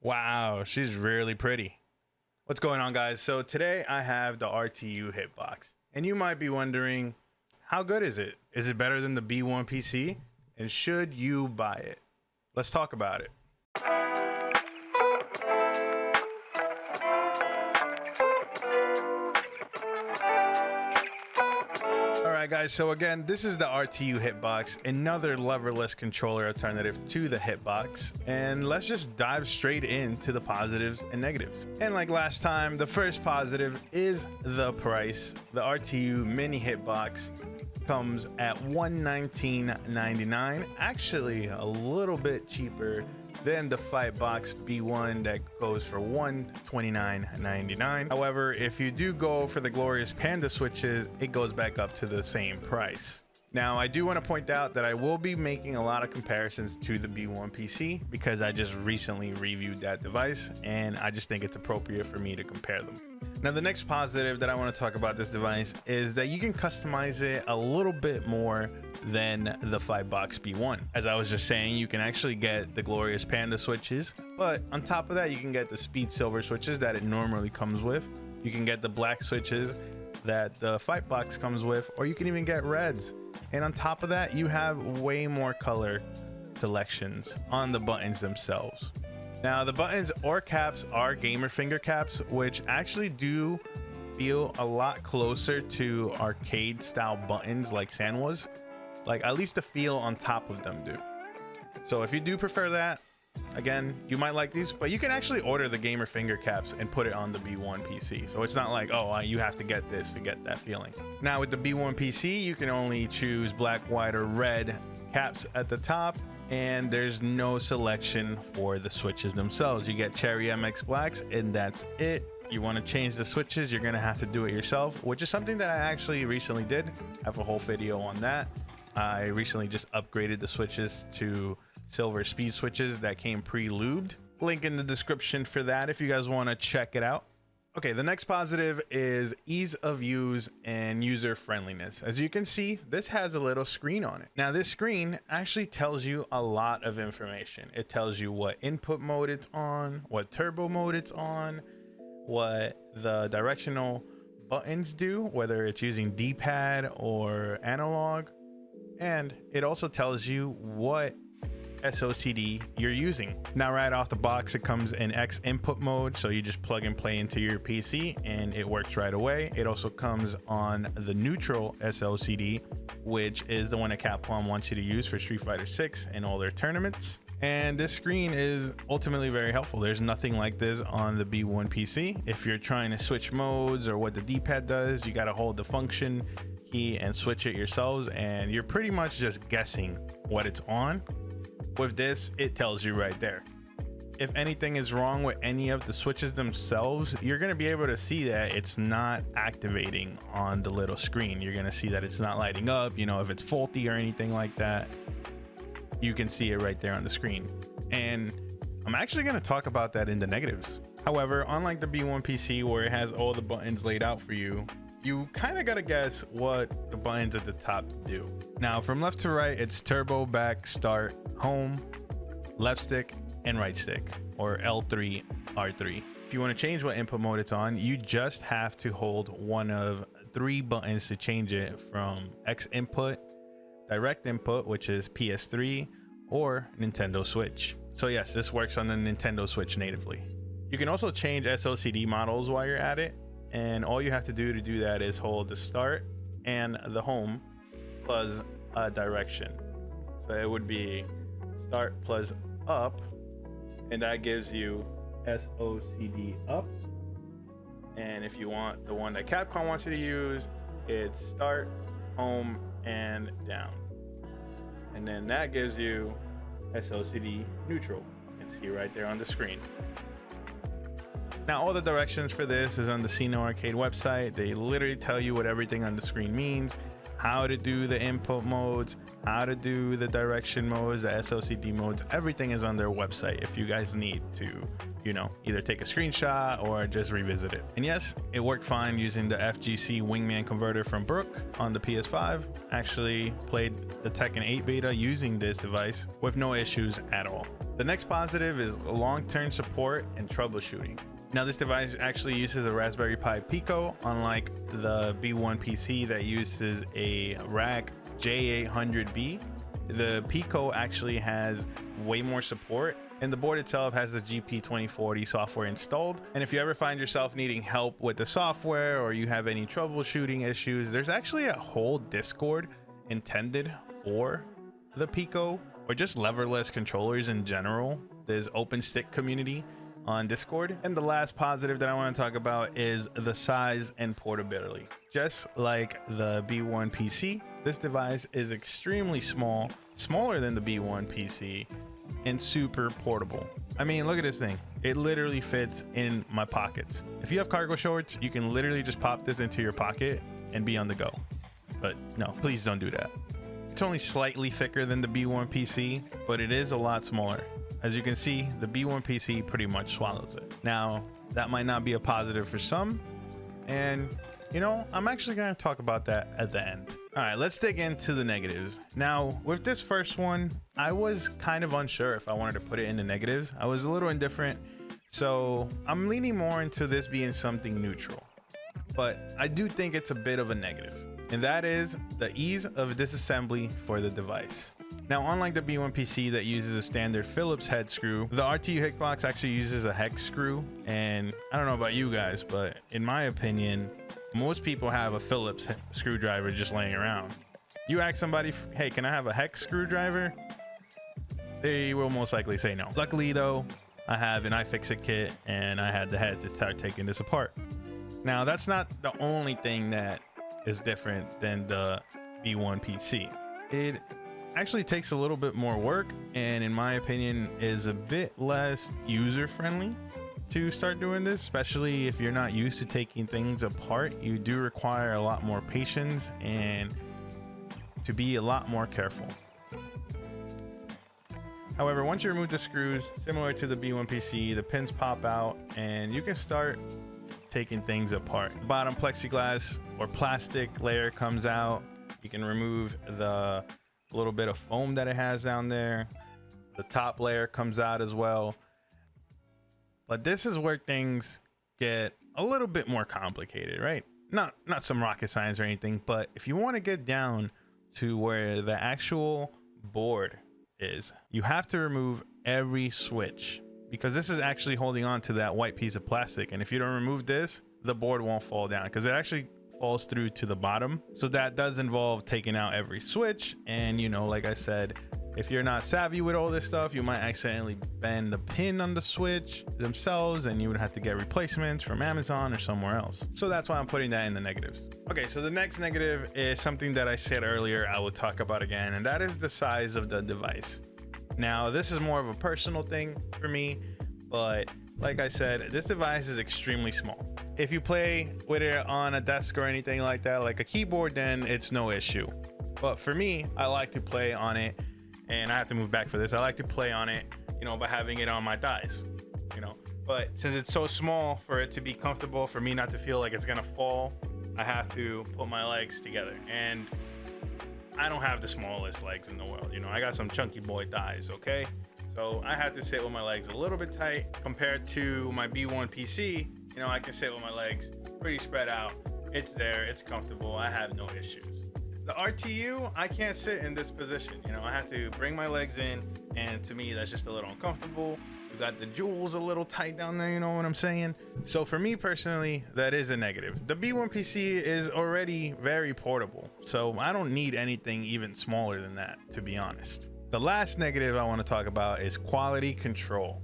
Wow, she's really pretty. What's going on, guys? So today I have the RTU Hitbox, and you might be wondering, how good is it? Is it better than the B1-PC? And should you buy it? Let's talk about it. Alright guys, so again, this is the RTU Hitbox, another leverless controller alternative to the Hitbox, and let's just dive straight into the positives and negatives. And like last time, the first positive is the price. The RTU Mini Hitbox comes at $119.99, actually a little bit cheaper than the Fightbox B1 that goes for $129.99. However, if you do go for the glorious Panda switches, it goes back up to the same price. Now, I do want to point out that I will be making a lot of comparisons to the B1-PC because I just recently reviewed that device and I just think it's appropriate for me to compare them. Now, the next positive that I want to talk about this device is that you can customize it a little bit more than the Fightbox B1. As I was just saying, you can actually get the glorious Panda switches, but on top of that, you can get the speed silver switches that it normally comes with. You can get the black switches that the Fightbox comes with, or you can even get reds. And on top of that, you have way more color selections on the buttons themselves. Now, the buttons or caps are gamer finger caps, which actually do feel a lot closer to arcade style buttons like San was. Like, at least the feel on top of them do. So if you do prefer that, again, you might like these, but you can actually order the gamer finger caps and put it on the B1-PC. So it's not like, oh, you have to get this to get that feeling. Now with the B1-PC, you can only choose black, white, or red caps at the top, and there's no selection for the switches themselves. You get Cherry MX Blacks, and that's it. You want to change the switches, you're going to have to do it yourself, which is something that I actually recently did. I have a whole video on that. I recently just upgraded the switches to silver speed switches that came pre-lubed. Link in the description for that if you guys want to check it out. Okay, the next positive is ease of use and user friendliness. As you can see, this has a little screen on it. Now, this screen actually tells you a lot of information. It tells you what input mode it's on, what turbo mode it's on, what the directional buttons do, whether it's using D-pad or analog, and it also tells you what SOCD you're using. Now, right off the box, it comes in X input mode, so you just plug and play into your PC and it works right away. It also comes on the neutral SOCD, which is the one that Capcom wants you to use for Street Fighter 6 and all their tournaments. And this screen is ultimately very helpful. There's nothing like this on the B1-PC. If you're trying to switch modes or what the D-pad does, you got to hold the function key and switch it yourselves, and you're pretty much just guessing what it's on. With this, it tells you right there. If anything is wrong with any of the switches themselves, you're going to be able to see that it's not activating on the little screen. You're going to see that it's not lighting up. You know, if it's faulty or anything like that, you can see it right there on the screen. And I'm actually going to talk about that in the negatives. However, unlike the B1-PC where it has all the buttons laid out for you, you kind of got to guess what the buttons at the top do. Now, from left to right, it's turbo, back, start, home, left stick, and right stick, or L3, R3. If you want to change what input mode it's on, you just have to hold one of 3 buttons to change it, from X input, direct input, which is PS3, or Nintendo Switch. So yes, this works on the Nintendo Switch natively. You can also change SOCD models while you're at it, and all you have to do that is hold the start and the home plus a direction. So it would be start plus up, and that gives you SOCD up. And if you want the one that Capcom wants you to use, it's start, home, and down. And then that gives you SOCD neutral. You can see right there on the screen. Now, all the directions for this is on the Cino Arcade website. They literally tell you what everything on the screen means, how to do the input modes, how to do the direction modes, the SOCD modes. Everything is on their website if you guys need to, you know, either take a screenshot or just revisit it. And yes, it worked fine using the FGC Wingman converter from Brook on the PS5. Actually played the Tekken 8 beta using this device with no issues at all. The next positive is long-term support and troubleshooting. Now this device actually uses a Raspberry Pi Pico, unlike the B1-PC that uses a rack J800B. The Pico actually has way more support, and the board itself has the GP2040 software installed. And if you ever find yourself needing help with the software or you have any troubleshooting issues, there's actually a whole Discord intended for the Pico, or just leverless controllers in general. There's open stick community on Discord. And the last positive that I want to talk about is the size and portability. Just like the B1-PC, this device is extremely small, smaller than the B1-PC, and super portable. I mean, look at this thing. It literally fits in my pockets. If you have cargo shorts, you can literally just pop this into your pocket and be on the go. But no, please don't do that. It's only slightly thicker than the B1-PC, but it is a lot smaller. As you can see, the B1-PC pretty much swallows it. Now, that might not be a positive for some, and you know, I'm actually going to talk about that at the end. All right, let's dig into the negatives. Now, with this first one, I was kind of unsure if I wanted to put it in the negatives. I was a little indifferent, so I'm leaning more into this being something neutral. But I do think it's a bit of a negative, and that is the ease of disassembly for the device. Now, unlike the B1-PC that uses a standard Phillips head screw, the RTU Hitbox actually uses a hex screw. And I don't know about you guys, but in my opinion, most people have a Phillips screwdriver just laying around. You ask somebody, hey, can I have a hex screwdriver? They will most likely say no. Luckily though, I have an iFixit kit and I had the head to start taking this apart. Now, that's not the only thing that is different than the B1-PC. It actually takes a little bit more work, and in my opinion is a bit less user friendly to start doing this, especially if you're not used to taking things apart. You do require a lot more patience and to be a lot more careful. However, once you remove the screws, similar to the B1-PC, the pins pop out and you can start taking things apart. The bottom plexiglass or plastic layer comes out. You can remove the little bit of foam that it has down there. The top layer comes out as well. But this is where things get a little bit more complicated, right? Not some rocket science or anything, but if you want to get down to where the actual board is, you have to remove every switch, because this is actually holding on to that white piece of plastic. And if you don't remove this, the board won't fall down, because it actually falls through to the bottom. So that does involve taking out every switch. And you know, like I said, if you're not savvy with all this stuff, you might accidentally bend the pin on the switch themselves, and you would have to get replacements from Amazon or somewhere else. So that's why I'm putting that in the negatives. Okay, so the next negative is something that I said earlier I will talk about again, and that is the size of the device. Now, this is more of a personal thing for me, but like I said, this device is extremely small. If you play with it on a desk or anything like that, like a keyboard, then it's no issue. But for me, I like to play on it, and I have to move back for this. I like to play on it, you know, by having it on my thighs, you know. But since it's so small, for it to be comfortable, for me not to feel like it's gonna fall, I have to put my legs together. And I don't have the smallest legs in the world, you know. I got some chunky boy thighs, okay? So I have to sit with my legs a little bit tight. Compared to my B1-PC, you know, I can sit with my legs pretty spread out. It's there, it's comfortable, I have no issues. The RTU, I can't sit in this position, you know. I have to bring my legs in, and to me that's just a little uncomfortable. We got the jewels a little tight down there, you know what I'm saying? So for me personally, that is a negative. The B1-PC is already very portable, so I don't need anything even smaller than that, to be honest. The last negative I want to talk about is quality control.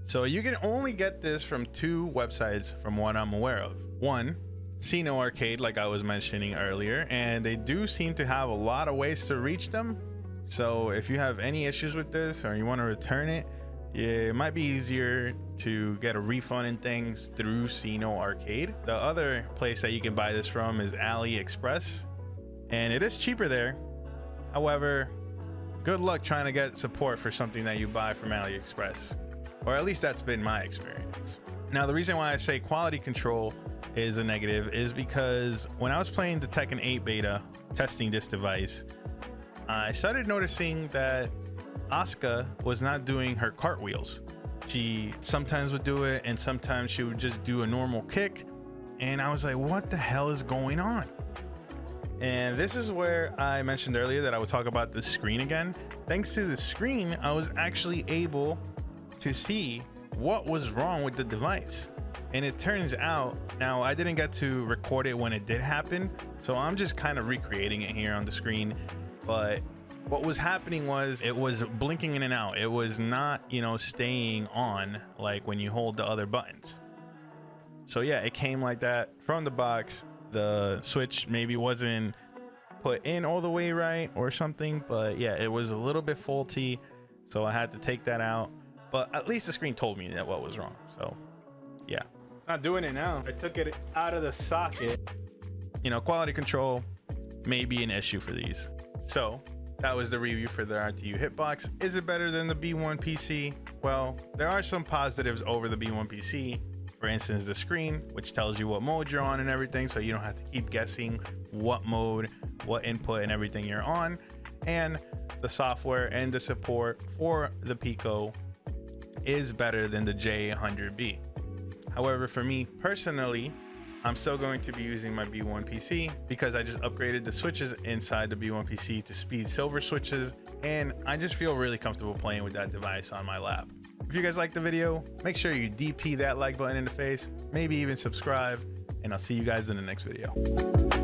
So you can only get this from two websites from what I'm aware of. One, Sino Arcade, like I was mentioning earlier, and they do seem to have a lot of ways to reach them. So if you have any issues with this or you want to return it, it might be easier to get a refund and things through Sino Arcade. The other place that you can buy this from is AliExpress, and it is cheaper there. However, good luck trying to get support for something that you buy from AliExpress, or at least that's been my experience. Now, the reason why I say quality control is a negative is because when I was playing the Tekken 8 beta testing this device, I started noticing that Asuka was not doing her cartwheels. She sometimes would do it, and sometimes she would just do a normal kick. And I was like, what the hell is going on? And this is where I mentioned earlier that I would talk about the screen again. Thanks to the screen, I was actually able to see what was wrong with the device. And it turns out, now I didn't get to record it when it did happen, so I'm just kind of recreating it here on the screen. But what was happening was it was blinking in and out. It was not, you know, staying on like when you hold the other buttons. So yeah, it came like that from the box. The switch maybe wasn't put in all the way right or something, but yeah, it was a little bit faulty, so I had to take that out. But at least the screen told me that what was wrong. So yeah, not doing it now. I took it out of the socket. You know, quality control may be an issue for these. So that was the review for the RTU Hitbox. Is it better than the B1-PC? Well, there are some positives over the B1-PC. For instance, the screen, which tells you what mode you're on and everything, so you don't have to keep guessing what mode, what input and everything you're on. And the software and the support for the Pico is better than the J100B. However, for me personally, I'm still going to be using my B1-PC because I just upgraded the switches inside the B1-PC to speed silver switches, and I just feel really comfortable playing with that device on my lap. If you guys like the video, make sure you DP that like button in the face, maybe even subscribe, and I'll see you guys in the next video.